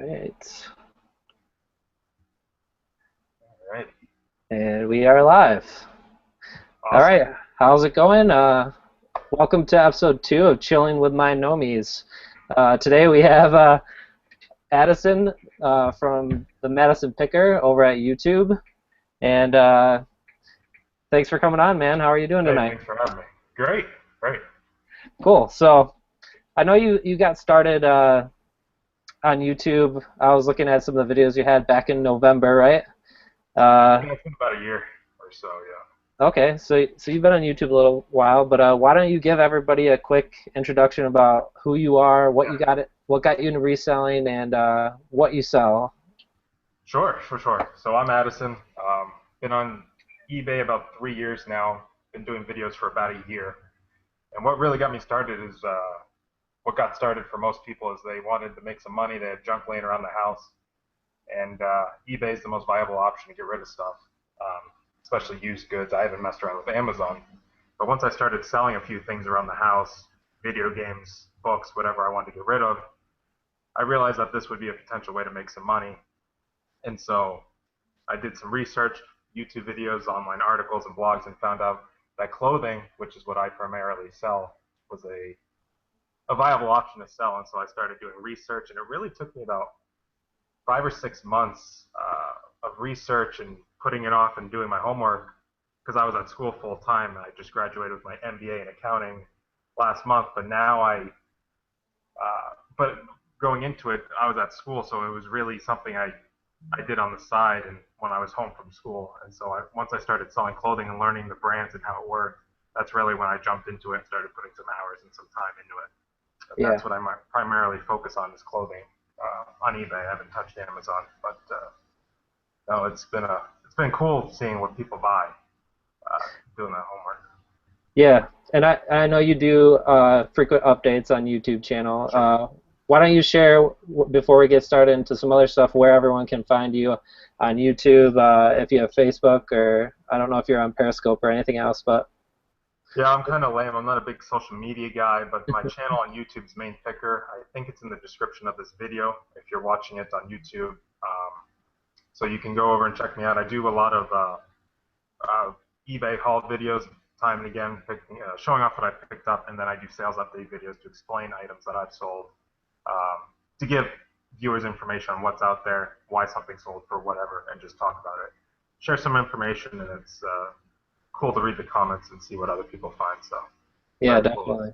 Right. All right. And we are live. All Awesome. right. How's it going? Welcome to episode 2 of Chilling with My Gnomies. Today we have Addison from the Madison Picker over at YouTube. And thanks for coming on, man. How are you doing Hey, tonight? thanks for having me. Great. Great. Cool. So I know you got started on YouTube. I was looking at some of the videos you had back in November, right? Uh, Yeah, it's been about a year or so, yeah. Okay, so you've been on YouTube a little while, but why don't you give everybody a quick introduction about who you are, what got you into reselling, and what you sell? Sure, for sure. So I'm Addison. Been on eBay about 3 years now. Been doing videos for about a year. And what really got me started is what got started for most people is they wanted to make some money. They had junk laying around the house, and eBay is the most viable option to get rid of stuff, especially used goods. I haven't messed around with Amazon, but once I started selling a few things around the house, video games, books, whatever I wanted to get rid of, I realized that this would be a potential way to make some money. And so I did some research, YouTube videos, online articles, and blogs, and found out that clothing, which is what I primarily sell, was a viable option to sell. And so I started doing research, and it really took me about 5 or 6 months of research and putting it off and doing my homework because I was at school full time. I just graduated with my MBA in accounting last month, but now but going into it, I was at school, so it was really something I did on the side and when I was home from school. And so once I started selling clothing and learning the brands and how it worked, that's really when I jumped into it and started putting some hours and some time into it. But Yeah, that's what I primarily focus on is clothing on eBay. I haven't touched Amazon, but no, it's been cool seeing what people buy, doing that homework. yeah, and I know you do frequent updates on YouTube channel. Sure. Why don't you share before we get started into some other stuff where everyone can find you on YouTube, if you have Facebook, or I don't know if you're on Periscope or anything else, but Yeah, I'm kind of lame. I'm not a big social media guy, but my channel on YouTube is Maine Picker. I think it's in the description of this video if you're watching it on YouTube. So you can go over and check me out. I do a lot of uh, eBay haul videos time and again, showing off what I picked up, and then I do sales update videos to explain items that I've sold, to give viewers information on what's out there, why something sold for whatever, and just talk about it. Share some information, and it's cool to read the comments and see what other people find. So yeah, very cool definitely.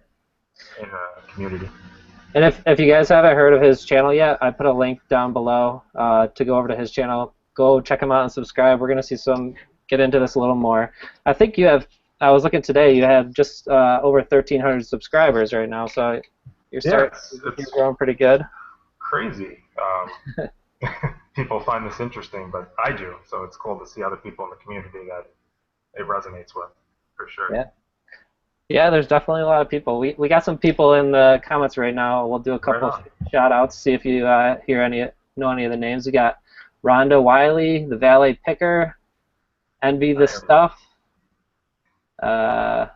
in a community. And if you guys haven't heard of his channel yet, I put a link down below to go over to his channel. Go check him out and subscribe. We're gonna see some get into this a little more. I think you have. I was looking today. You have just over 1,300 subscribers right now, so Yeah, you're it's growing pretty good. crazy. People find this interesting, but I do. So it's cool to see other people in the community that it resonates with, for sure. Yeah. Yeah, there's definitely a lot of people. We got some people in the comments right now. We'll do a Right couple on. shout outs, see if you know any of the names. We got Rhonda Wiley, the Valet Picker, Envy the I am. Stuff. Uh,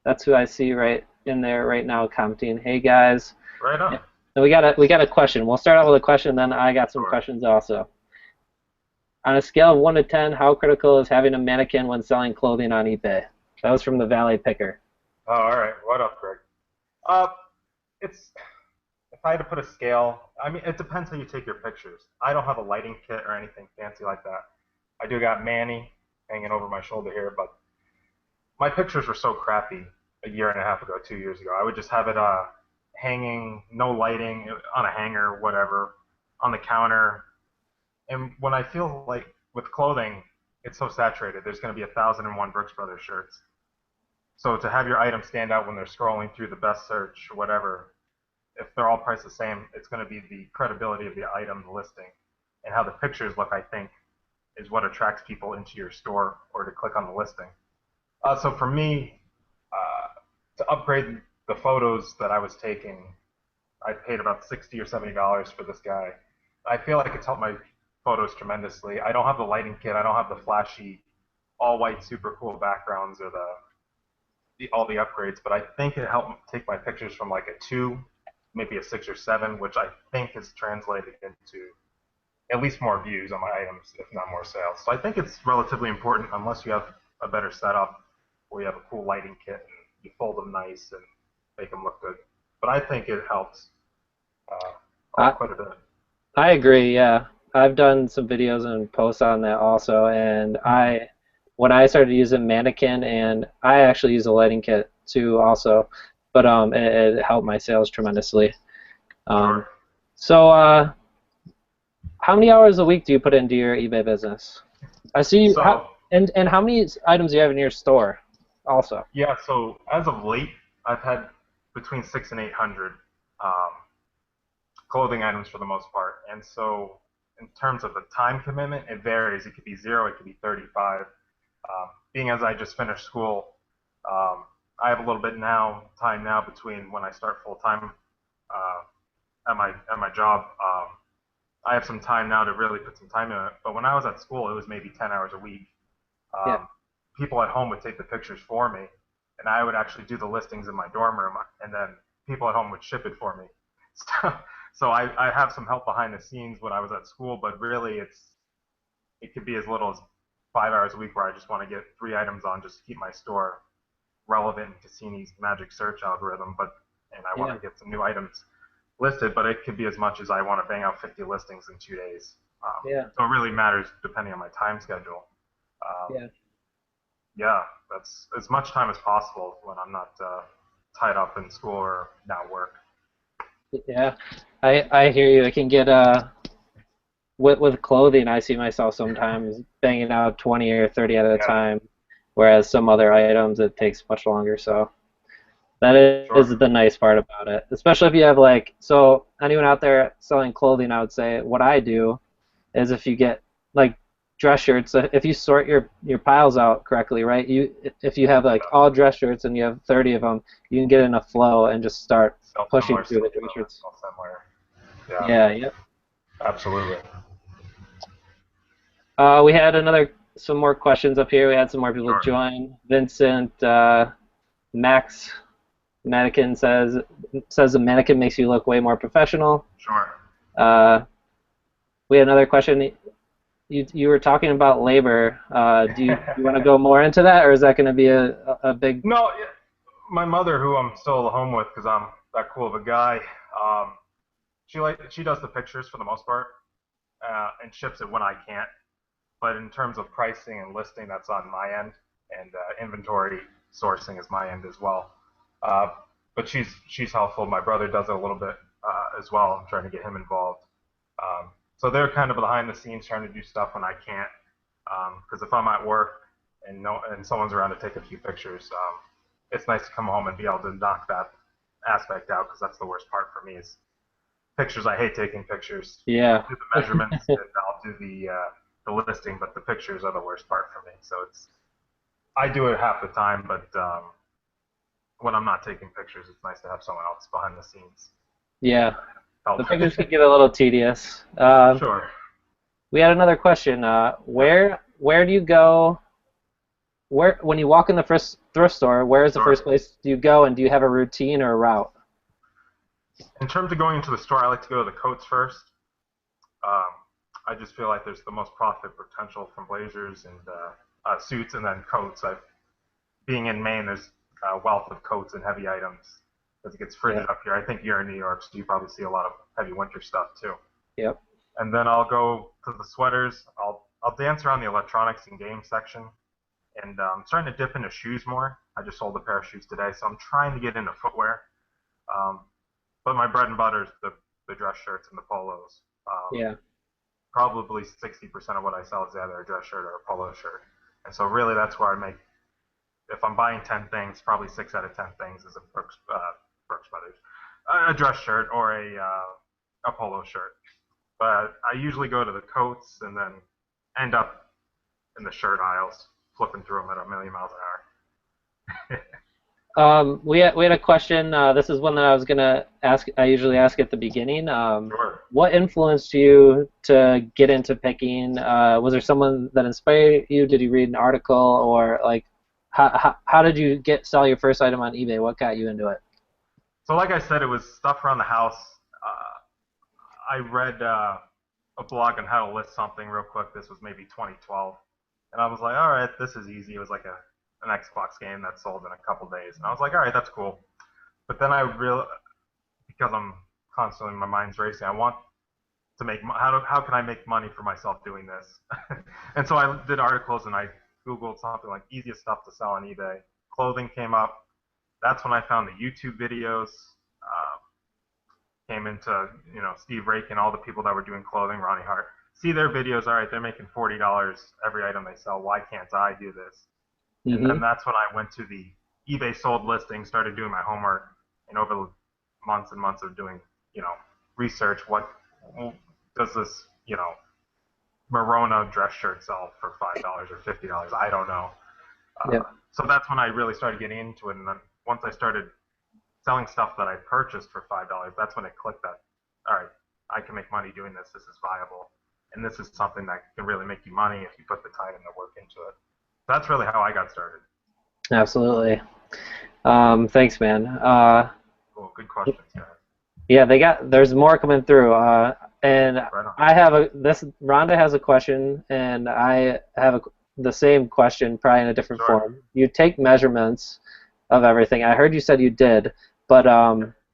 that's who I see right in there right now commenting. Hey guys. Right on. And we got a question. We'll start out with a question, then I got some Sure. questions also. On a scale of 1 to 10, how critical is having a mannequin when selling clothing on eBay? That was from the Valet Picker. Oh, all right. What up, Greg? Uh, it's if I had to put a scale, I mean, it depends how you take your pictures. I don't have a lighting kit or anything fancy like that. I do got Manny hanging over my shoulder here, but my pictures were so crappy a year and a half ago, 2 years ago. I would just have it hanging, no lighting, on a hanger, whatever, on the counter. And when I feel like with clothing, it's so saturated. There's going to be 1,001 Brooks Brothers shirts. So to have your item stand out when they're scrolling through the best search or whatever, if they're all priced the same, it's going to be the credibility of the item, the listing, and how the pictures look, I think, is what attracts people into your store or to click on the listing. So for me, to upgrade the photos that I was taking, I paid about $60 or $70 for this guy. I feel like it's helped my photos tremendously. I don't have the lighting kit. I don't have the flashy, all white, super cool backgrounds or all the upgrades, but I think it helped take my pictures from like a 2 maybe a 6 or 7, which I think is translated into at least more views on my items, if not more sales. So I think it's relatively important unless you have a better setup where you have a cool lighting kit and you fold them nice and make them look good. But I think it helps I quite a bit. I agree. Yeah, I've done some videos and posts on that also, and when I started using Mannequin, and I actually use a lighting kit too also, but it helped my sales tremendously. Um, Sure. so how many hours a week do you put into your eBay business? I see you, So and how many items do you have in your store also? yeah, so as of late, I've had between 6 and 800 um, clothing items for the most part. And so in terms of the time commitment, it varies. It could be 0, it could be 35. Being as I just finished school, um, I have a little bit time now between when I start full time at my job. I have some time now to really put some time in it. But when I was at school, it was maybe 10 hours a week. Yeah, Um, People at home would take the pictures for me, and I would actually do the listings in my dorm room, and then people at home would ship it for me. So I have some help behind the scenes when I was at school, but really it could be as little as 5 hours a week where I just want to get 3 items on just to keep my store relevant to Cassini's magic search algorithm, and I want yeah, to get some new items listed, but it could be as much as I want to bang out 50 listings in 2 days. yeah, So it really matters depending on my time schedule. Um, yeah. yeah, that's as much time as possible when I'm not tied up in school or at work. Yeah, I hear you. I can get with clothing, I see myself sometimes banging out 20 or 30 at a Yeah, time, whereas some other items it takes much longer. So that is sure. the nice part about it, especially if you have like so anyone out there selling clothing, I would say what I do is if you get like dress shirts, if you sort your piles out correctly, right? If you have like Yeah, all dress shirts and you have 30 of them, you can get in a flow and just start sell pushing similar through the stuff. dress shirts. Sell similar. Yeah, Yeah, yep. absolutely. We had some more questions up here. We had some more people Sure. join. Vincent, Max, Mannequin says the mannequin makes you look way more professional. Sure. Uh, we had another question. You were talking about labor. Do you want to go more into that, or is that going to be a big? No, yeah, my mother, who I'm still home with because I'm that cool of a guy, um, she does the pictures for the most part and ships it when I can't. But in terms of pricing and listing, that's on my end, and inventory sourcing is my end as well. Uh, but she's helpful. My brother does it a little bit as well. I'm trying to get him involved. So they're kind of behind the scenes trying to do stuff when I can't. Because if I'm at work and no and someone's around to take a few pictures, it's nice to come home and be able to knock that aspect out because that's the worst part for me is pictures. I hate taking pictures. Yeah, I'll do the measurements and I'll do the listing, but the pictures are the worst part for me. So I do it half the time, but when I'm not taking pictures, it's nice to have someone else behind the scenes yeah. help. The pictures could get a little tedious. Sure. We had another question. Yeah. Where do you go? Where when you walk in the first thrift store, where is the Sure. first place do you go, and do you have a routine or a route? In terms of going into the store, I like to go to the coats first. Um, I just feel like there's the most profit potential from blazers and suits, and then coats. Being in Maine, there's a wealth of coats and heavy items because it gets Yeah. frigid up here. I think you're in New York, so you probably see a lot of heavy winter stuff too. Yep. And then I'll go to the sweaters. I'll dance around the electronics and game section, and I'm starting to dip into shoes more. I just sold a pair of shoes today, so I'm trying to get into footwear. Um, but my bread and butter is the dress shirts and the polos. Yeah. Probably 60% of what I sell is either a dress shirt or a polo shirt. And so really that's where I make, if I'm buying 10 things, probably 6 out of 10 things is a Brooks Brothers, a dress shirt or a polo shirt. But I usually go to the coats and then end up in the shirt aisles, flipping through them at a million miles an hour. We had a question. This is one that I was gonna ask. I usually ask at the beginning. Sure. What influenced you to get into picking? Was there someone that inspired you? Did you read an article, or like, how did you sell your first item on eBay? What got you into it? So like I said, it was stuff around the house. I read a blog on how to list something real quick. This was maybe 2012, and I was like, all right, this is easy. It was like an Xbox game that sold in a couple days, and I was like, all right, that's cool. But then I real because I'm constantly my mind's racing. I want to make how can I make money for myself doing this? And so I did articles and I googled something like easiest stuff to sell on eBay. Clothing came up. That's when I found the YouTube videos. Came into Steve Rake and all the people that were doing clothing, Ronnie Hart. See their videos. All right, they're making $40 every item they sell. Why can't I do this? And Hmm. then that's when I went to the eBay sold listing, started doing my homework, and over the months and months of doing, research, what does this, Merona dress shirt sell for $5 or $50? I don't know. Yeah. So that's when I really started getting into it, and then once I started selling stuff that I purchased for $5, that's when it clicked that, all right, I can make money doing this. This is viable, and this is something that can really make you money if you put the time and the work into it. That's really how I got started. Absolutely. Thanks, man. Cool, good questions, guys. Yeah, there's more coming through. And Right on. I have Rhonda has a question, and I have the same question, probably in a different Sure. form. You take measurements of everything. I heard you said you did, but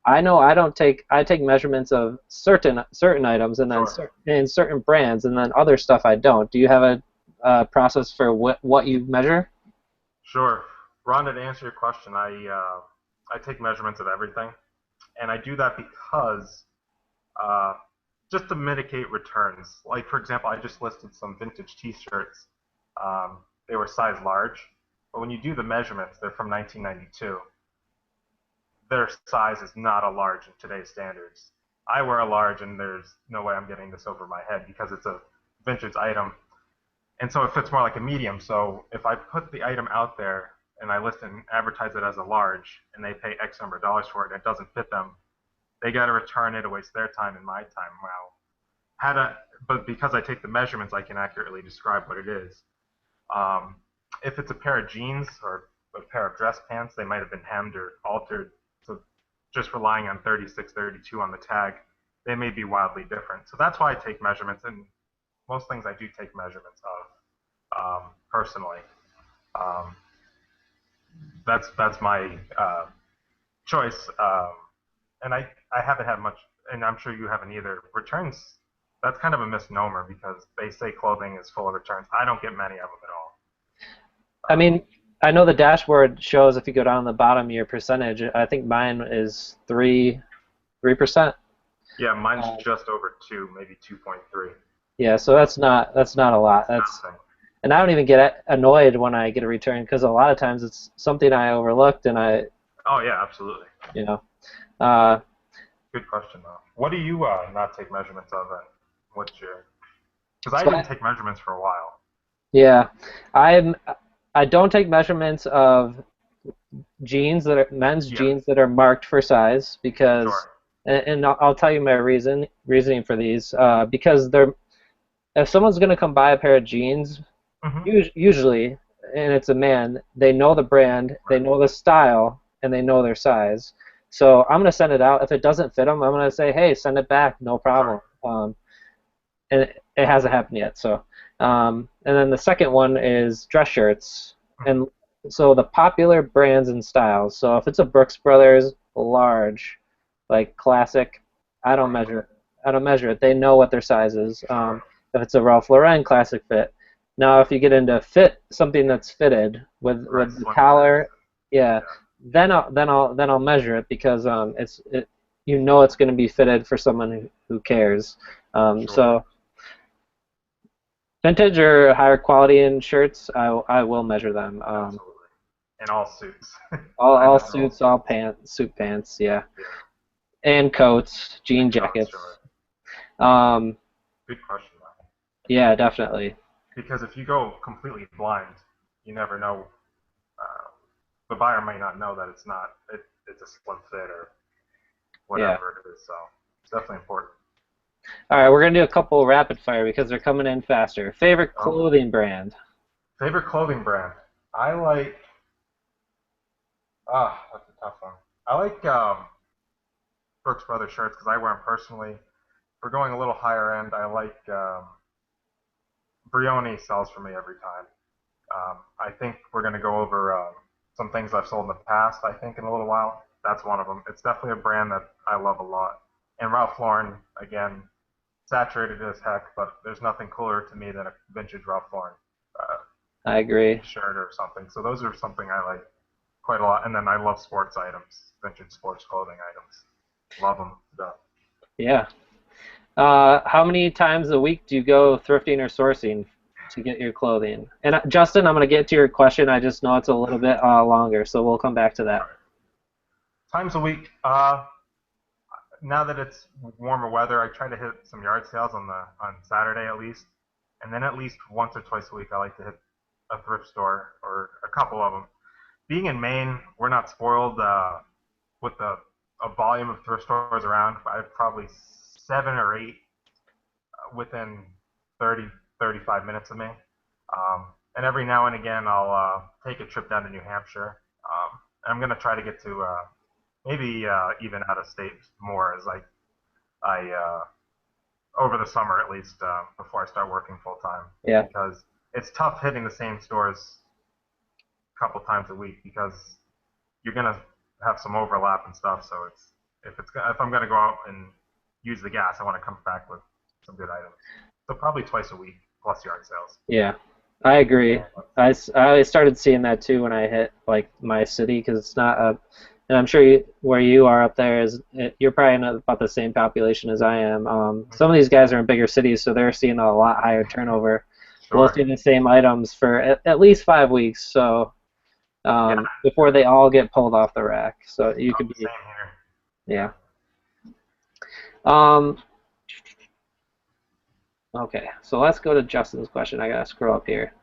I know I take measurements of certain items, and then Sure. in certain brands, and then other stuff I don't. Do you have a process for what you measure? Sure. Rhonda, to answer your question, I take measurements of everything, and I do that because uh, just to mitigate returns. Like for example, I just listed some vintage T-shirts. They were size large, but when you do the measurements, they're from 1992. Their size is not a large in today's standards. I wear a large, and there's no way I'm getting this over my head because it's a vintage item, and so it fits more like a medium. So if I put the item out there and I list it and advertise it as a large, and they pay X number of dollars for it, and it doesn't fit them, they got to return it, waste their time and my time. Wow. But because I take the measurements, I can accurately describe what it is. Um, if it's a pair of jeans or a pair of dress pants, they might have been hemmed or altered. So just relying on 36, 32 on the tag, they may be wildly different. So that's why I take measurements, and most things I do take measurements of personally. Um, that's my choice, and I haven't had much, and I'm sure you haven't either. Returns, that's kind of a misnomer because they say clothing is full of returns. I don't get many of them at I all. mean, I know the dashboard shows if you go down the bottom your percentage. I think mine is 3%. Yeah, mine's Uh, just over two, maybe 2.3. yeah, so that's not a lot. That's Nothing. and I don't even get annoyed when I get a return because a lot of times it's something I overlooked and Oh yeah, absolutely. you know, uh, Good question though. What do you not take measurements of, and what's your? Because I so didn't take measurements for a while. yeah, I'm I don't take measurements of men's Yeah, jeans that are marked for size because, sure. and I'll tell you my reasoning for these because they're if someone's gonna come buy a pair of jeans, Hmm. usually, and it's a man, they know the brand, they Right. know the style, and they know their size. So I'm gonna send it out. If it doesn't fit them, I'm gonna say, hey, send it back, no Sure. problem. And it hasn't happened yet. So, and then the second one is dress shirts, Hmm. and so the popular brands and styles. So if it's a Brooks Brothers large, like classic, I don't Right. measure it. I don't measure it. They know what their size is. Sure. If it's a Ralph Lauren classic fit. Now, if you get into something that's fitted Right. with the Slim fits. collar, yeah, Yeah. then I'll measure it because you know it's going to be fitted for someone who cares. Sure. So vintage or higher quality in shirts, I will measure them. Absolutely. In all suits. I All measure all suits, all suits. pants, suit pants, yeah, Yeah. and coats, jean And coats, jackets. sure. Um, Good question, though. yeah, definitely. Because if you go completely blind, you never know. Uh, the buyer might not know that it's a slim fit or Yeah. whatever it is. So it's definitely important. All right, we're gonna do a couple rapid fire because they're coming in faster. Favorite Oh, clothing brand? favorite clothing brand? I like. That's a tough one. I like. Brooks Brothers shirts because I wear them personally. If we're going a little higher end, I like Brioni sells for me every time. I think we're going to go over some things I've sold in the past, I think, in a little while. That's one of them. It's definitely a brand that I love a lot. And Ralph Lauren, again, saturated as heck, but there's nothing cooler to me than a vintage Ralph Lauren uh, I agree. shirt or something. So those are something I like quite a lot. And then I love sports items, vintage sports clothing items. Love them. Yeah. How many times a week do you go thrifting or sourcing to get your clothing? And Justin, I'm going to get to your question. I just know it's a little bit longer, so we'll come back to that. Times a week. Now that it's warmer weather, I try to hit some yard sales on Saturday at least, and then at least once or twice a week I like to hit a thrift store or a couple of them. Being in Maine, we're not spoiled with a volume of thrift stores around. I have probably 7 or 8 within 30, 35 minutes of me. And every now and again, I'll take a trip down to New Hampshire. I'm going to try to get to maybe even out of state more as I over the summer at least before I start working full time. Yeah. Because it's tough hitting the same stores a couple times a week because you're going to have some overlap and stuff. So if I'm going to go out and use the gas, I want to come back with some good items. So probably twice a week plus yard sales. Yeah, I agree. I started seeing that too when I hit like my city because it's not a, and I'm sure where you are up there you're probably in about the same population as I am. Some of these guys are in bigger cities, so they're seeing a lot higher turnover. Sure. We'll see the same items for at least 5 weeks, so before they all get pulled off the rack. So you could be, same here. yeah. Okay, so let's go to Justin's question. I gotta scroll up here.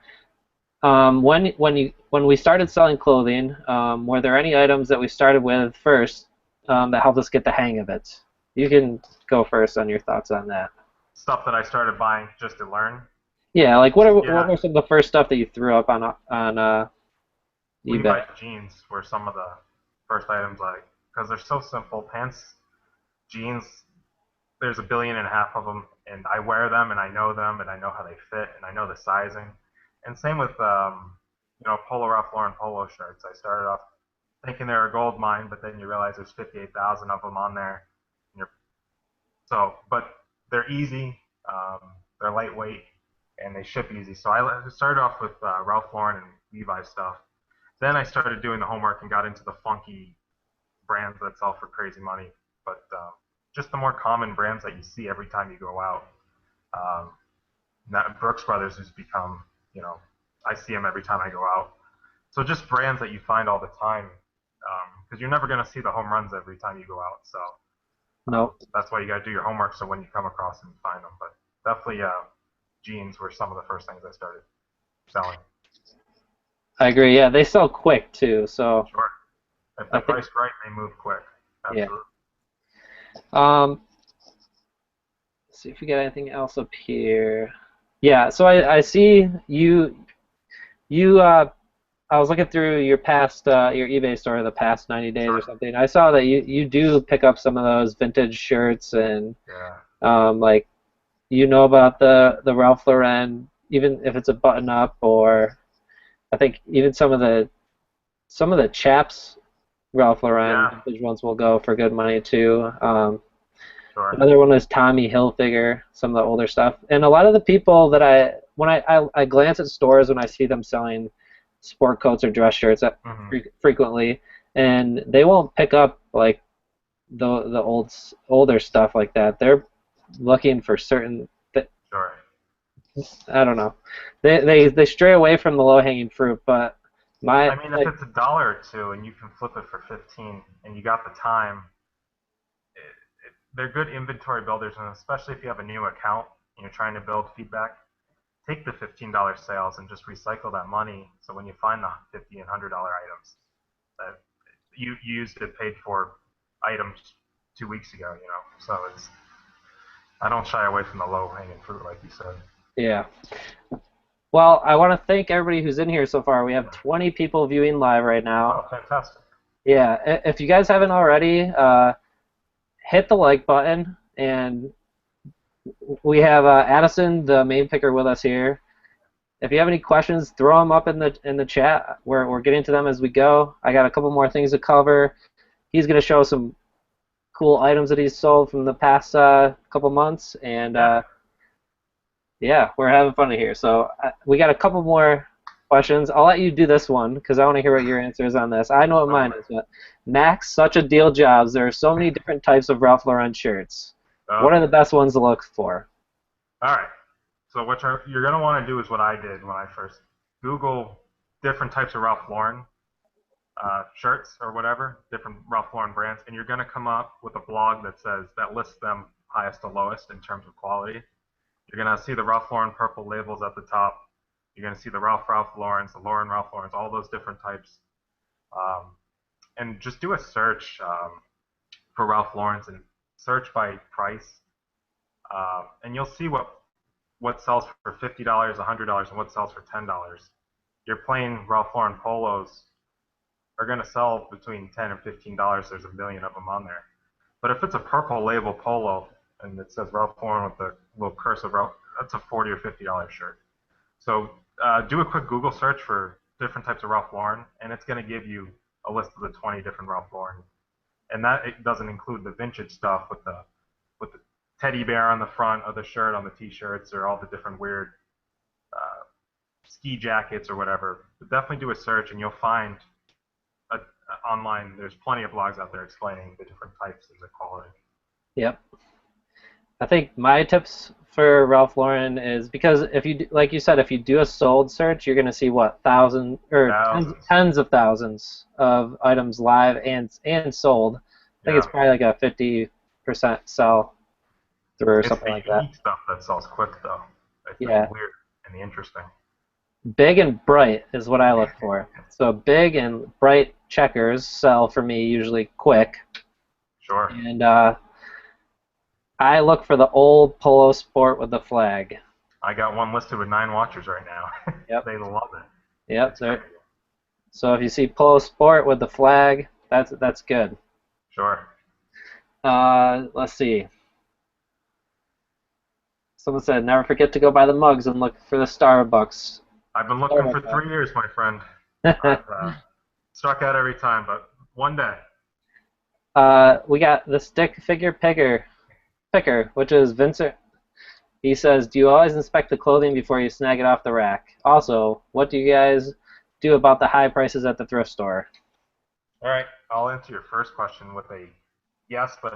When we started selling clothing, were there any items that we started with first that helped us get the hang of it? You can go first on your thoughts on that. Stuff that I started buying just to learn. Yeah, like what were some of the first stuff that you threw up on eBay? Levi's jeans were some of the first items, like because they're so simple. Pants, jeans. There's 1.5 billion of them, and I wear them, and I know them, and I know how they fit, and I know the sizing. And same with Polo Ralph Lauren polo shirts. I started off thinking they're a gold mine, but then you realize there's 58,000 of them on there. But they're easy, they're lightweight, and they ship easy. So I started off with Ralph Lauren and Levi stuff. Then I started doing the homework and got into the funky brands that sell for crazy money. But just the more common brands that you see every time you go out. Brooks Brothers has become, I see them every time I go out. So just brands that you find all the time, because you're never going to see the home runs every time you go out. So no, that's why you got to do your homework so when you come across them, you find them. But definitely jeans were some of the first things I started selling. I agree. Yeah, they sell quick too. So sure. If they're priced right, they move quick. Absolutely. Yeah. Let's see if we got anything else up here. Yeah. So I see you. I was looking through your past your eBay store the past 90 days or something. I saw that you do pick up some of those vintage shirts and like about the Ralph Lauren, even if it's a button up, or I think even some of the chaps Ralph Lauren vintage ones will go for good money too. Another one is Tommy Hilfiger, some of the older stuff. And a lot of the people that when I glance at stores when I see them selling sport coats or dress shirts frequently, and they won't pick up like the older stuff like that. They're looking for certain. I don't know. They stray away from the low hanging fruit, but if it's $1 or $2 and you can flip it for 15 and you got the time, they're good inventory builders, and especially if you have a new account and you're trying to build feedback, take the $15 sales and just recycle that money. So when you find the $50 and $100 items that you used it paid for items 2 weeks ago, So I don't shy away from the low hanging fruit, like you said. Yeah. Well, I want to thank everybody who's in here so far. We have 20 people viewing live right now. Oh, fantastic. Yeah. If you guys haven't already, hit the like button, and we have Addison, the Maine Picker, with us here. If you have any questions, throw them up in the chat. We're getting to them as we go. I got a couple more things to cover. He's going to show some cool items that he's sold from the past couple months, and Yeah. yeah, we're having fun here. So we got a couple more questions. I'll let you do this one because I want to hear what your answer is on this. I know what mine is, but Max, such a deal jobs. There are so many different types of Ralph Lauren shirts. What are Okay. the best ones to look for? All right. So what you're gonna want to do is what I did when I first Google different types of Ralph Lauren shirts or whatever, different Ralph Lauren brands, and you're gonna come up with a blog that lists them highest to lowest in terms of quality. You're gonna see the Ralph Lauren purple labels at the top. You're gonna see the Ralph Laurens, the Lauren Ralph Laurens, all those different types. Um, and just do a search for Ralph Lauren's and search by price, and you'll see what sells for $50, $100, and what sells for $10. Your plain Ralph Lauren polos are going to sell between $10 and $15. There's a million of them on there. But if it's a purple label polo and it says Ralph Lauren with the little cursive Ralph, that's a $40 or $50 shirt. So do a quick Google search for different types of Ralph Lauren, and it's going to give you a list of the 20 different Ralph Lauren. And that it doesn't include the vintage stuff with the teddy bear on the front of the shirt, on the t-shirts, or all the different weird uh, ski jackets or whatever. But definitely do a search, and you'll find online. There's plenty of blogs out there explaining the different types and the quality. Yep. I think my tips for Ralph Lauren is because if you like you said, if you do a sold search, you're gonna see what thousand or Thousands. tens of thousands of items live and sold. I think it's Yeah. probably like a 50% sell through or It's something the like that. unique stuff that sells quick, though. It's the Yeah, weird and the interesting. big and bright is what I look for. So big and bright checkers sell for me usually quick, Sure. and I look for the old polo sport with the flag. I got one listed with 9 watchers right now. Yep, They love it. yep. It's crazy. So if you see polo sport with the flag, that's good. Sure. Let's see. Someone said never forget to go buy the mugs and look for the Starbucks. I've been looking for Starbucks. 3 years, my friend. I've struck out every time, but one day. We got the stick figure picker, which is Vincent. He says, "Do you always inspect the clothing before you snag it off the rack? Also, what do you guys do about the high prices at the thrift store?" All right, I'll answer your first question with a yes, but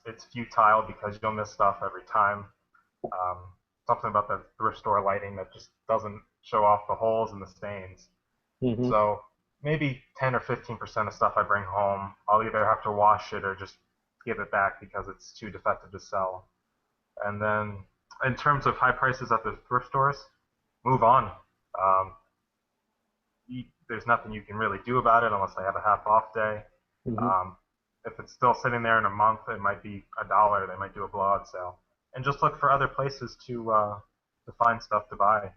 it's futile because you'll miss stuff every time. Um, Something about the thrift store lighting that just doesn't show off the holes and the stains. Hmm. So maybe 10 or 15% of stuff I bring home, I'll either have to wash it or just give it back because it's too defective to sell. And then in terms of high prices at the thrift stores, move on. Um, there's nothing you can really do about it unless they have a half off day. Hmm. Um, if it's still sitting there in a month, it might be $1. They might do a blowout sale, and just look for other places to find stuff to buy.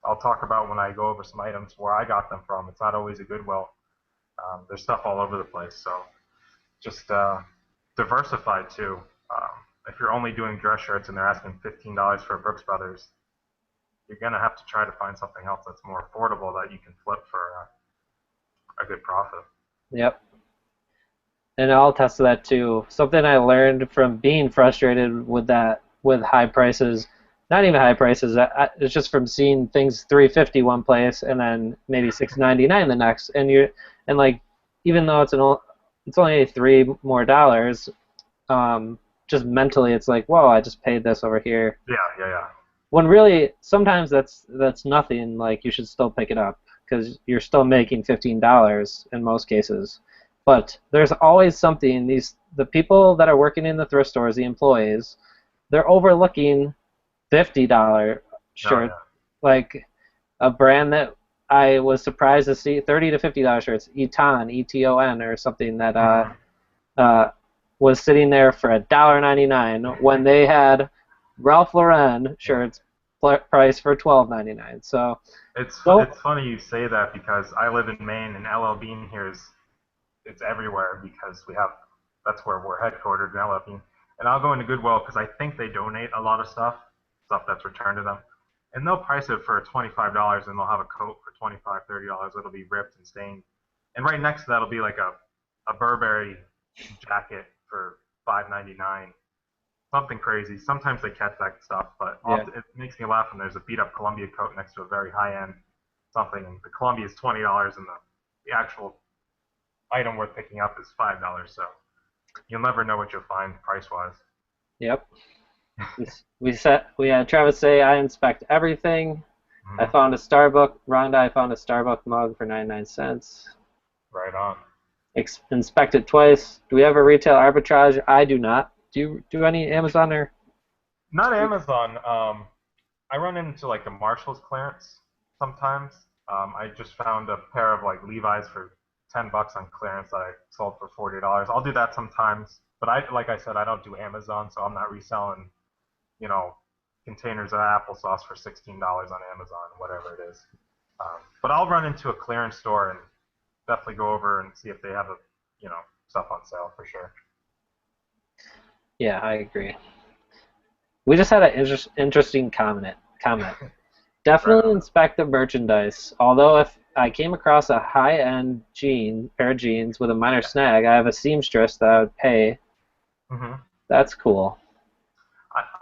I'll talk about when I go over some items where I got them from. It's not always a Goodwill. There's stuff all over the place, so just diversify too. If you're only doing dress shirts and they're asking $15 for a Brooks Brothers, you're gonna have to try to find something else that's more affordable that you can flip for a good profit. Yep. And I'll attest to that too. Something I learned from being frustrated with high prices, not even high prices. It's just from seeing things 350 one place and then maybe 699 the next, and like even though it's only $3 more, just mentally it's like, whoa, I just paid this over here. Yeah, yeah, yeah. When really sometimes that's nothing. Like you should still pick it up because you're still making $15 in most cases. But there's always something. The people that are working in the thrift stores, the employees, they're overlooking $50 Oh shirts. yeah. Like a brand that I was surprised to see, $30 to $50 shirts, Eton, Eton, or something that Mm-hmm. uh, was sitting there for $1.99 when they had Ralph Lauren shirts priced for $12.99. So don't. It's funny you say that because I live in Maine and LL Bean here is it's everywhere because we have That's where we're headquartered in LFE. And I'll go into Goodwill because I think they donate a lot of stuff that's returned to them. And they'll price it for $25 and they'll have a coat for $25, $30. It'll be ripped and stained. And right next to that will be like a Burberry jacket for $5.99. Something crazy. Sometimes they catch that stuff, but Yeah. often it makes me laugh when there's a beat up Columbia coat next to a very high end something. And the Columbia is $20 and the actual item worth picking up is $5. So you'll never know what you'll find price wise. Yep. We had Travis say I inspect everything. I Mm-hmm. found a Starbucks. Rhonda, I found a Starbucks mug for 99¢. Right on. Inspect it twice. Do we have a retail arbitrage? I do not. Do you do any Amazon or? Not Amazon. I run into like the Marshalls clearance sometimes. I just found a pair of like Levi's for $10 on clearance that I sold for $40. I'll do that sometimes, but like I said, I don't do Amazon, so I'm not reselling, you know, containers of applesauce for $16 on Amazon, whatever it is. But I'll run into a clearance store and definitely go over and see if they have stuff on sale for sure. Yeah, I agree. We just had an interesting comment. Right Definitely on. inspect the merchandise. Although if I came across a high-end pair of jeans with a minor snag, I have a seamstress that I would pay. Hmm. That's cool.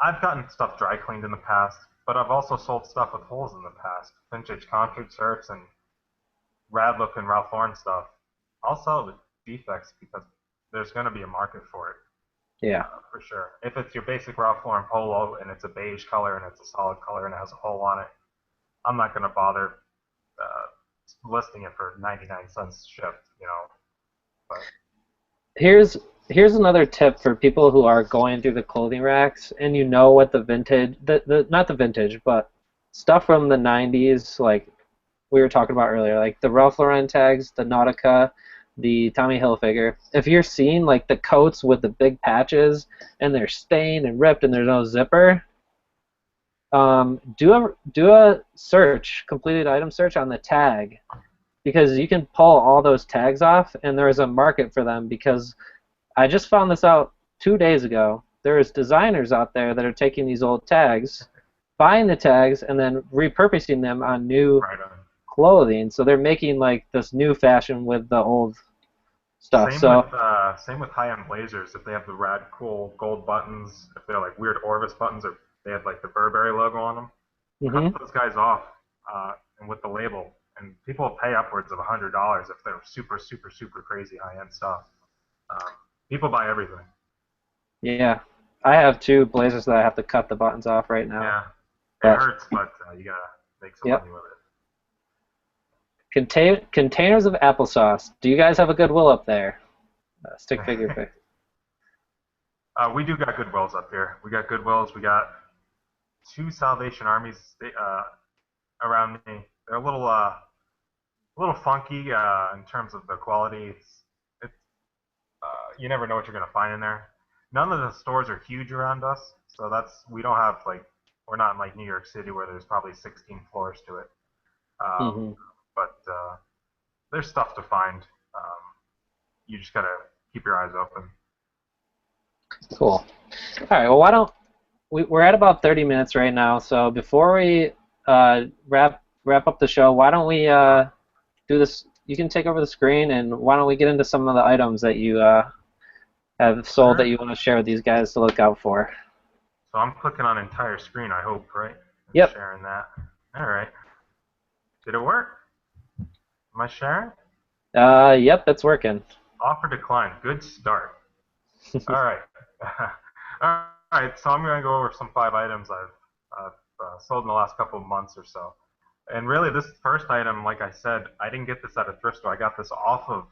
I've gotten stuff dry cleaned in the past, but I've also sold stuff with holes in the past. Vintage concert shirts and rad looking Ralph Lauren stuff. I'll sell it with defects because there's going to be a market for it, Yeah. for sure. If it's your basic Ralph Lauren polo and it's a beige color and it's a solid color and it has a hole on it, I'm not going to bother listing it for 99¢ shipped. But Here's here's another tip for people who are going through the clothing racks and you know what the vintage the not the vintage, but stuff from the 90s like we were talking about earlier, like the Ralph Lauren tags, the Nautica, the Tommy Hilfiger. If you're seeing like the coats with the big patches and they're stained and ripped and there's no zipper, do a search, completed item search on the tag because you can pull all those tags off and there is a market for them because I just found this out 2 days ago. There's designers out there that are taking these old tags, buying the tags, and then repurposing them on new right on. clothing. So they're making like this new fashion with the old stuff. So, Same with high end blazers. If they have the rad cool gold buttons, if they're like weird Orvis buttons, or they have like the Burberry logo on them, cut hmm those guys off and with the label, and people will pay upwards of $100 if they're super, super, super crazy high end stuff. Um, People buy everything. yeah, I have two blazers that I have to cut the buttons off right now. Yeah, it But hurts, but you gotta make some yep, money with it. containers of applesauce. Do you guys have a Goodwill up there? Stick figure pick. We do got Goodwills up here. We got Goodwills. We got two Salvation Armies around me. They're a little funky in terms of the quality. You never know what you're gonna find in there. None of the stores are huge around us, so we don't have like we're not in like New York City where there's probably 16 floors to it. Um, hmm but there's stuff to find. Um, you just gotta keep your eyes open. Cool. All right. Well, why don't we're at about 30 minutes right now. So before we wrap up the show, why don't we do this? You can take over the screen, and why don't we get into some of the items that you have sold that Sure. you want to share with these guys to look out for? So I'm clicking on entire screen. I hope, right? And Yep. sharing that. All right. Did it work? Am I sharing? Yep, it's working. Offer declined. Good start. All right. All right. So I'm going to go over some 5 items I've sold in the last couple of months or so. And really, this first item, like I said, I didn't get this at a thrift store. I got this off of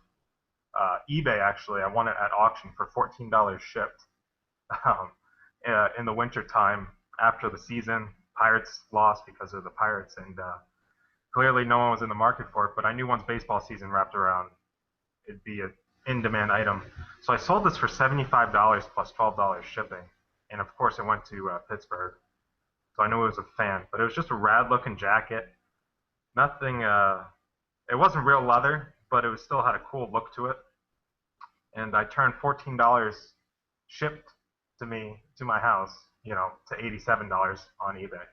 eBay, actually. I won it at auction for $14 shipped. Um, in the winter time after the season, Pirates lost because of the Pirates, and clearly no one was in the market for it. But I knew once baseball season wrapped around, it'd be an in-demand item. So I sold this for $75 plus $12 shipping, and of course it went to Pittsburgh. So I knew it was a fan, but it was just a rad-looking jacket. Nothing. It wasn't real leather, but it was still had a cool look to it. and I turned $14 shipped to me to my house, to $87 on eBay.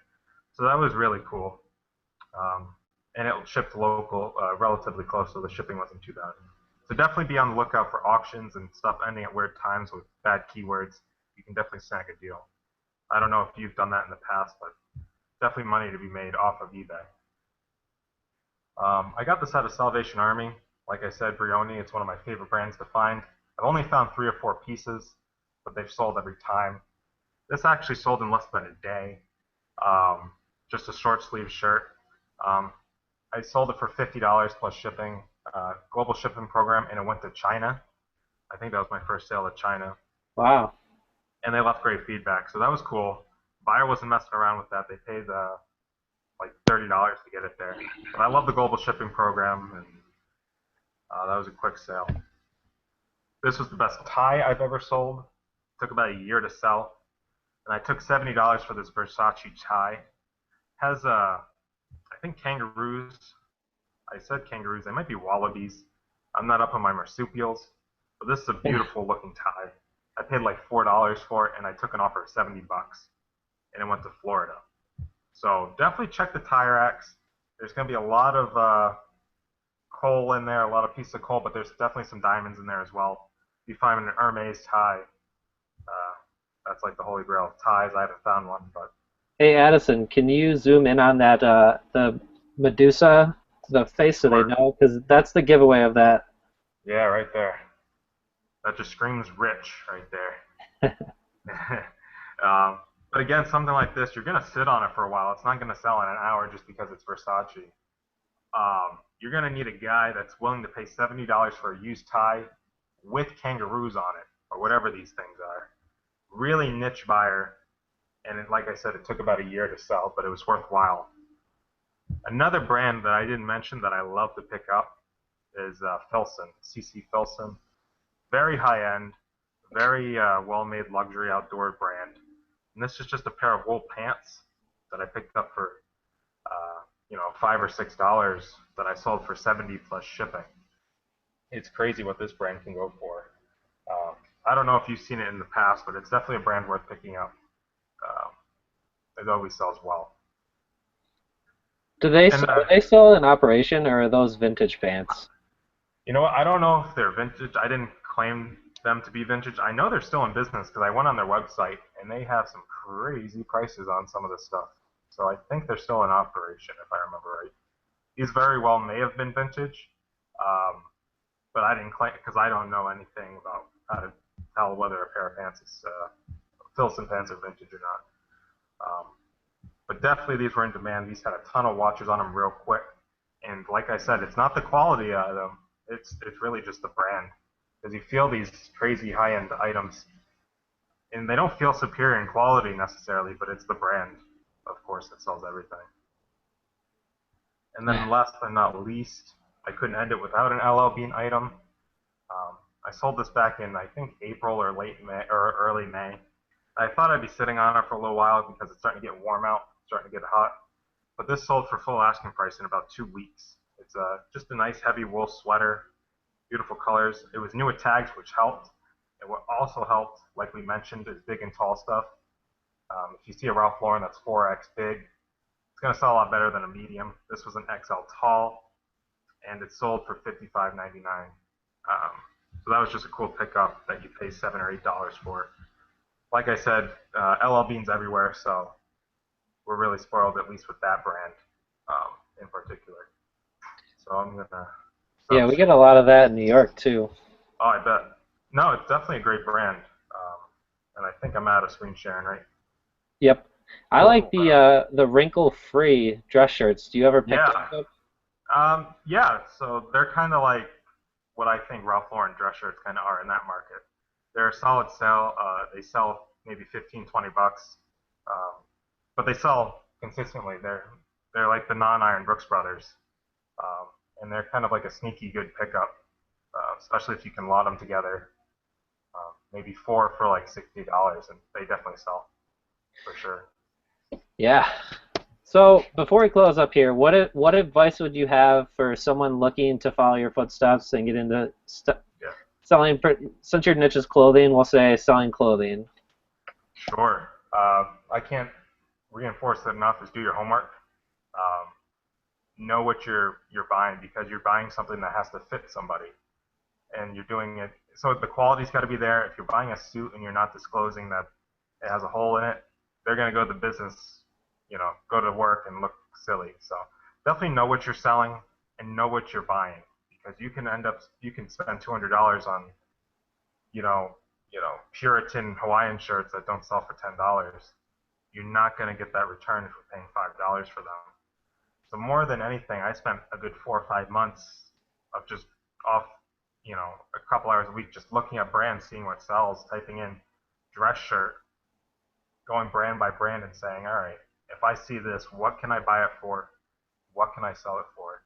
So that was really cool. And it shipped local, relatively close, so the shipping wasn't too bad. So definitely be on the lookout for auctions and stuff ending at weird times with bad keywords. You can definitely snag a deal. I don't know if you've done that in the past, but definitely money to be made off of eBay. I got this out of Salvation Army. Like I said, Brioni, it's one of my favorite brands to find. I've only found 3 or 4 pieces, but they've sold every time. This actually sold in less than a day. Just a short sleeve shirt. Um, I sold it for $50 plus shipping, global shipping program, and it went to China. I think that was my first sale to China, Wow. and they left great feedback, so that was cool. Buyer wasn't messing around with that. They paid like $30 to get it there. But I love the global shipping program, and that was a quick sale. This was the best tie I've ever sold. It took about a year to sell, and I took $70 for this Versace tie. Has I think kangaroos. I said kangaroos. They might be wallabies. I'm not up on my marsupials, but this is a beautiful looking tie. I paid like $4 for it, and I took an offer of $70, and it went to Florida. So definitely check the tie racks. There's going to be a lot of coal in there, a lot of pieces of coal, but there's definitely some diamonds in there as well. If you find an Hermes tie, that's like the holy grail of ties. I haven't found one, but Hey Addison, can you zoom in on that the Medusa, the face so they sure. know? Because that's the giveaway of that. Yeah, right there. That just screams rich right there. But again, something like this, you're going to sit on it for a while. It's not going to sell in an hour just because it's Versace. You're going to need a guy that's willing to pay $70 for a used tie with kangaroos on it, or whatever these things are. Really niche buyer, and like I said, it took about a year to sell, but it was worthwhile. Another brand that I didn't mention that I love to pick up is Filson, CC Filson. Very high end, very well-made luxury outdoor brand. And this is just a pair of wool pants that I picked up for, $5 or $6 that I sold for 70 plus shipping. It's crazy what this brand can go for. I don't know if you've seen it in the past, but it's definitely a brand worth picking up. Um, it always sells well. And Are they still in operation or are those vintage pants? you know what? I don't know if they're vintage. I didn't claim them to be vintage. I know they're still in business because I went on their website and they have some crazy prices on some of the stuff. So I think they're still in operation, if I remember right. These very well may have been vintage, um, but I didn't claim because I don't know anything about how to tell whether a pair of pants is Filson pants are vintage or not. But definitely these were in demand. These had a ton of watches on them real quick. And like I said, it's not the quality of them. It's really just the brand. Because you feel these crazy high-end items, and they don't feel superior in quality necessarily, but it's the brand, of course, that sells everything. And then last but not least, I couldn't end it without an LL Bean item. I sold this back in, I think, April or late May or early May. I thought I'd be sitting on it for a little while because it's starting to get warm out, starting to get hot. But this sold for full asking price in about 2 weeks. It's just a nice heavy wool sweater, beautiful colors. It was new with tags, which helped. And what also helped, like we mentioned, is big and tall stuff. If you see a Ralph Lauren that's 4X big, it's going to sell a lot better than a medium. This was an XL tall, and it sold for $55.99. So that was just a cool pickup that you pay $7 or $8 for. Like I said, LL Bean's everywhere, so we're really spoiled, at least with that brand in particular. So I'm gonna Yeah, stop we get a sharing. lot of that in New York too. Oh, I bet. No, it's definitely a great brand, and I think I'm out of screen sharing, right? Yep. I Cool. like the wrinkle-free dress shirts. Do you ever pick Yeah. those up? Yeah. So they're kind of like what I think Ralph Lauren dress shirts kind of are in that market. They're a solid sell. They sell maybe 15, $20, um, but they sell consistently. They're like the non-Iron Brooks brothers, um, and they're kind of like a sneaky good pickup, especially if you can lot them together. Maybe four for like $60, and they definitely sell for sure. Yeah. So before we close up here, what advice would you have for someone looking to follow your footsteps and get into Yeah. since your niche is clothing, we'll say selling clothing. Sure. I can't reinforce that enough. Is do your homework. Um, know what you're buying because you're buying something that has to fit somebody, and you're doing it. So the quality's got to be there. If you're buying a suit and you're not disclosing that it has a hole in it, they're gonna go to business, go to work and look silly. So definitely know what you're selling and know what you're buying because you can spend $200 on you know, Puritan Hawaiian shirts that don't sell for $10, you're not going to get that return if you're paying $5 for them. So more than anything, I spent a good 4 or 5 months of just off, a couple hours a week just looking at brands, seeing what sells, typing in dress shirt, going brand by brand and saying, all right, if I see this, what can I buy it for? What can I sell it for?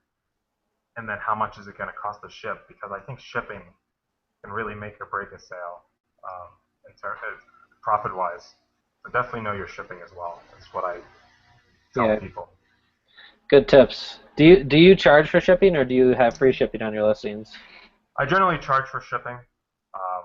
And then how much is it going to cost to ship? Because I think shipping can really make or break a sale in terms of profit-wise. So definitely know your shipping as well. That's what I tell Yeah, people. good tips. Do you charge for shipping or do you have free shipping on your listings? I generally charge for shipping. Um,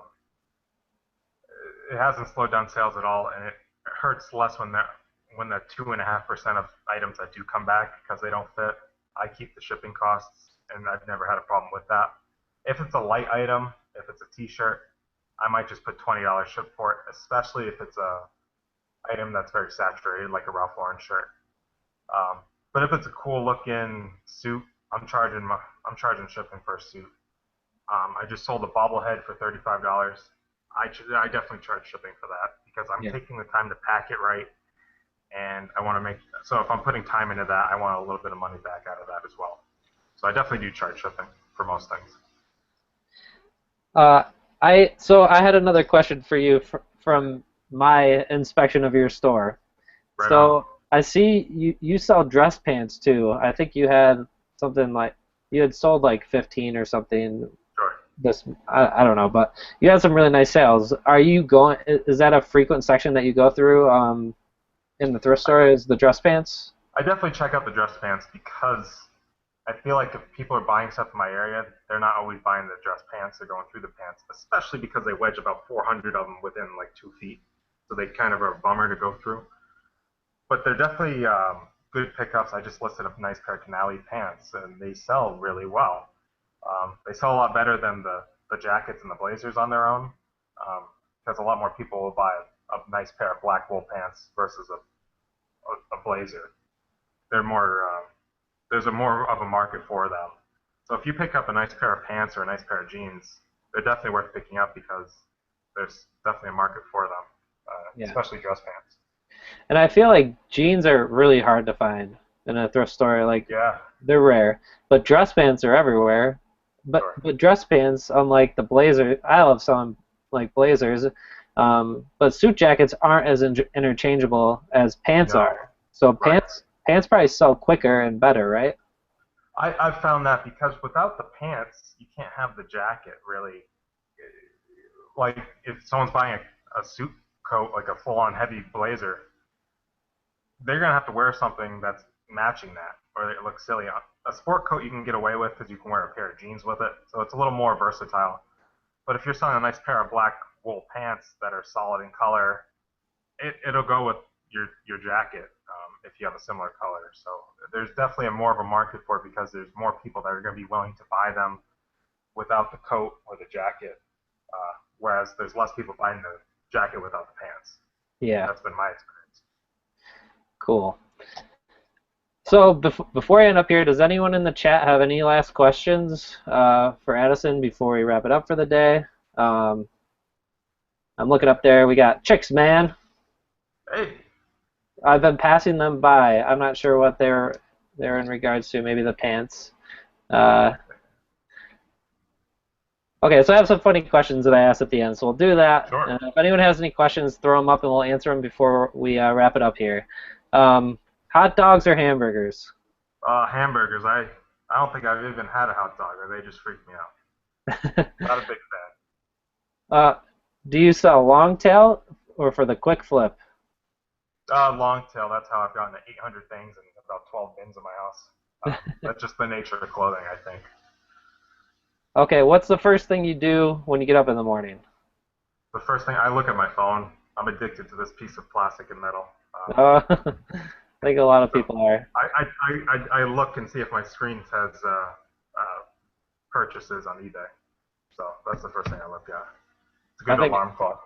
it hasn't slowed down sales at all, and it hurts less when the 2.5% of items that do come back because they don't fit. I keep the shipping costs, and I've never had a problem with that. If it's a light item, if it's a T-shirt, I might just put $20 ship for it, especially if it's a item that's very saturated, like a Ralph Lauren shirt. Um, but if it's a cool looking suit, I'm charging shipping for a suit. I just sold a bobblehead for $35. I definitely charge shipping for that because I'm Yeah. taking the time to pack it right, and I want to make. So if I'm putting time into that, I want a little bit of money back out of that as well. So I definitely do charge shipping for most things. Uh, I had another question for you from my inspection of your store. Right on. So I see you sell dress pants too. I think you had something like you had sold like 15 or something. Sure. I don't know, but you had some really nice sales. Are you going? Is that a frequent section that you go through in the thrift store? Is the dress pants? I definitely check out the dress pants because I feel like if people are buying stuff in my area, they're not always buying the dress pants. They're going through the pants, especially because they wedge about 400 of them within like 2 feet. So they kind of are a bummer to go through. But they're definitely good pickups. I just listed a nice pair of Canali pants, and they sell really well. They sell a lot better than the jackets and the blazers on their own because a lot more people will buy a nice pair of black wool pants versus a blazer. They're more there's a more of a market for them. So if you pick up a nice pair of pants or a nice pair of jeans, they're definitely worth picking up because there's definitely a market for them, Yeah. especially dress pants. And I feel like jeans are really hard to find in a thrift store. Like Yeah, they're rare, but dress pants are everywhere. But sure. but dress pants, unlike the blazer, I love selling like blazers. But suit jackets aren't as interchangeable as pants No, are. So right. pants probably sell quicker and better, right? I've found that because without the pants, you can't have the jacket really. Like if someone's buying a suit coat, like a full-on heavy blazer, they're gonna have to wear something that's matching that, or it looks silly. A sport coat you can get away with because you can wear a pair of jeans with it, so it's a little more versatile. But if you're selling a nice pair of black wool pants that are solid in color, it'll go with your jacket if you have a similar color. So there's definitely a more of a market for it because there's more people that are going to be willing to buy them without the coat or the jacket, whereas there's less people buying the jacket without the pants. Yeah, That's been my experience. cool. So before I end up here, does anyone in the chat have any last questions for Addison before we wrap it up for the day? Um, I'm looking up there. We got Chicks Man. Hey, I've been passing them by. I'm not sure what they're in regards to. Maybe the pants. Uh, okay, so I have some funny questions that I asked at the end, so we'll do that. sure. And if anyone has any questions, throw them up and we'll answer them before we wrap it up here. Um, hot dogs or hamburgers? Hamburgers. I don't think I've even had a hot dog, or they just freak me out. Not a big fan. uh, do you sell long tail or for the quick flip? Long tail. That's how I've gotten to 800 things and about 12 bins in my house. That's just the nature of clothing, I think. Okay, what's the first thing you do when you get up in the morning? The first thing I look at my phone. I'm addicted to this piece of plastic and metal. I think a lot of So people are. I look and see if my screen has purchases on eBay. So that's the first thing I look at. It's a I good think alarm clock.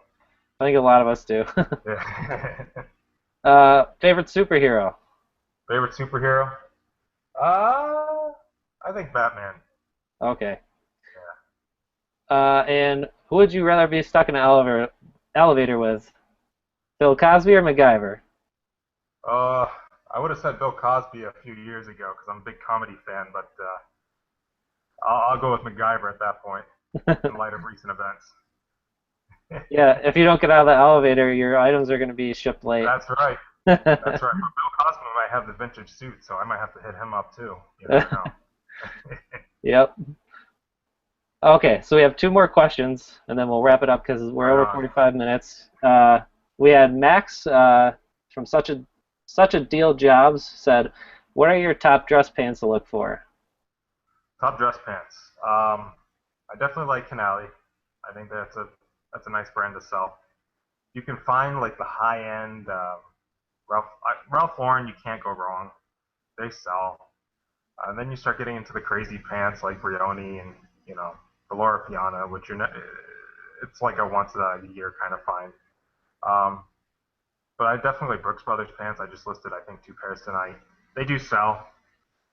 I think a lot of us do. Yeah. Favorite superhero? Favorite superhero? Uh, I think Batman. Okay. Yeah. And who would you rather be stuck in an elevator with? Bill Cosby or MacGyver? Uh, I would have said Bill Cosby a few years ago because I'm a big comedy fan, but I'll go with MacGyver at that point in light of recent events. Yeah, if you don't get out of the elevator, your items are going to be shipped late. That's right. That's right. But Bill Cosby might have the vintage suit, so I might have to hit him up too. You never know. Yep. Okay, so we have two more questions, and then we'll wrap it up because we're Right over on. 45 minutes. We had Max from such a deal jobs said, "What are your top dress pants to look for?" Top dress pants. I definitely like Canali. I think that's a nice brand to sell. You can find like the high end Ralph Lauren. You can't go wrong. They sell. And then you start getting into the crazy pants like Brioni and the Laura Piana, which it's like a once a year kind of find. Um, but I definitely like Brooks Brothers pants. I just listed I think two pairs tonight. They do sell.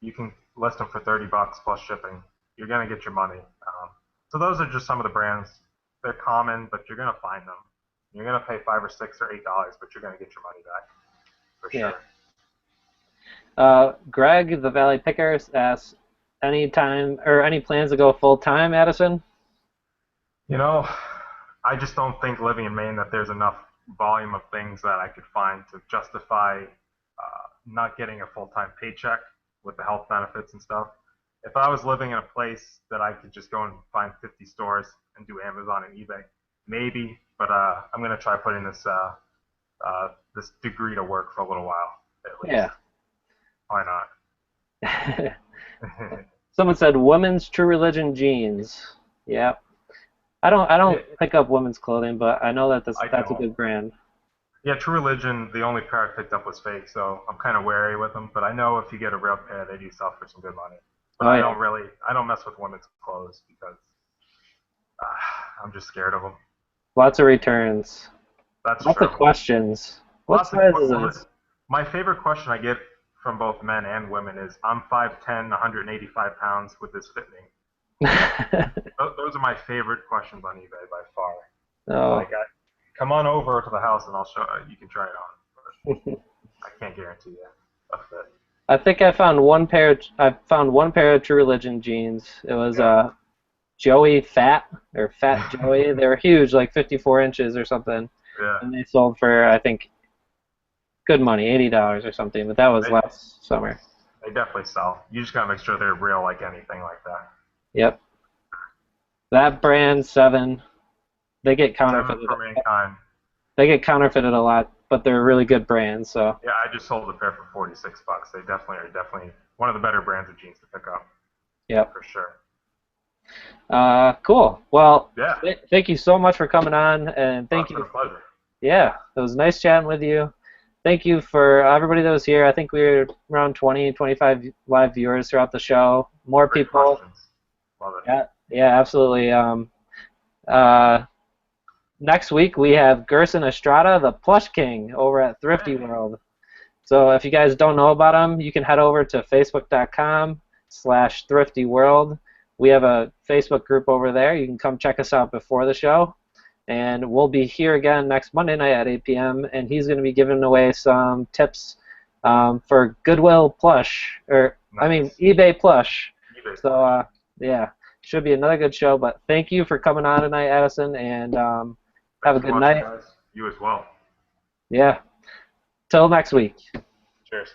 You can list them for $30 plus shipping. You're gonna get your money. So those are just some of the brands. They're common, but you're gonna find them. You're gonna pay $5 or $6 or $8, but you're gonna get your money back for Yeah. sure. Greg, the Valley Picker, asks, "Any time or any plans to go full time, Addison?" You know, I just don't think living in Maine that there's enough volume of things that I could find to justify not getting a full-time paycheck with the health benefits and stuff. If I was living in a place that I could just go and find 50 stores and do Amazon and eBay, maybe. But I'm gonna try putting this degree to work for a little while at least. Yeah. Why not? Someone said women's True Religion jeans. Yeah. I don't Yeah, pick up women's clothing, but I know that I that's a don't. good brand. Yeah, True Religion, the only pair I picked up was fake, so I'm kind of wary with them. But I know if you get a real pair, they do sell for some good money. But Oh yeah. I don't mess with women's clothes because I'm just scared of them. Lots of returns. That's Lots of true. questions. What Lots of size is well, this? my favorite question I get from both men and women is, "I'm 5'10", 185 pounds. Would this fit me?" Those are my favorite questions on eBay by far. It's Oh. like, come on over to the house and I'll show you can try it on. But I can't guarantee you a fit. I think I found one pair of True Religion jeans. It was Yeah. Joey Fat or Fat Joey. They were huge, like 54 inches or something, Yeah. and they sold for I think good money, $80 or something. But that was They last summer. they definitely sell. You just gotta make sure they're real like anything like that. Yep. That brand Seven, they get Seven counterfeited. for mankind. They get counterfeited a lot, but they're a really good brands. So Yeah, I just sold a pair for $46. They definitely one of the better brands of jeans to pick up yep. for sure. Cool. Well, Yeah, thank you so much for coming on, and oh, thank it's been you. a pleasure. Yeah, it was nice chatting with you. Thank you for everybody that was here. I think we were around 20, 25 live viewers throughout the show. More Great people. questions. Love it. Yeah, yeah, absolutely. Uh, Next week we have Gerson Estrada, the Plush King, over at Thrifty Hey, World. So if you guys don't know about him, you can head over to facebook.com/thriftyworld. We have a Facebook group over there. You can come check us out before the show. And we'll be here again next Monday night at 8 p.m. And he's going to be giving away some tips for Goodwill Plush, or I mean nice. eBay Plush. eBay So plush. yeah, should be another good show. But thank you for coming on tonight, Addison, and have Thanks a for good watching, night. guys. You as well. Yeah. Till next week. Cheers.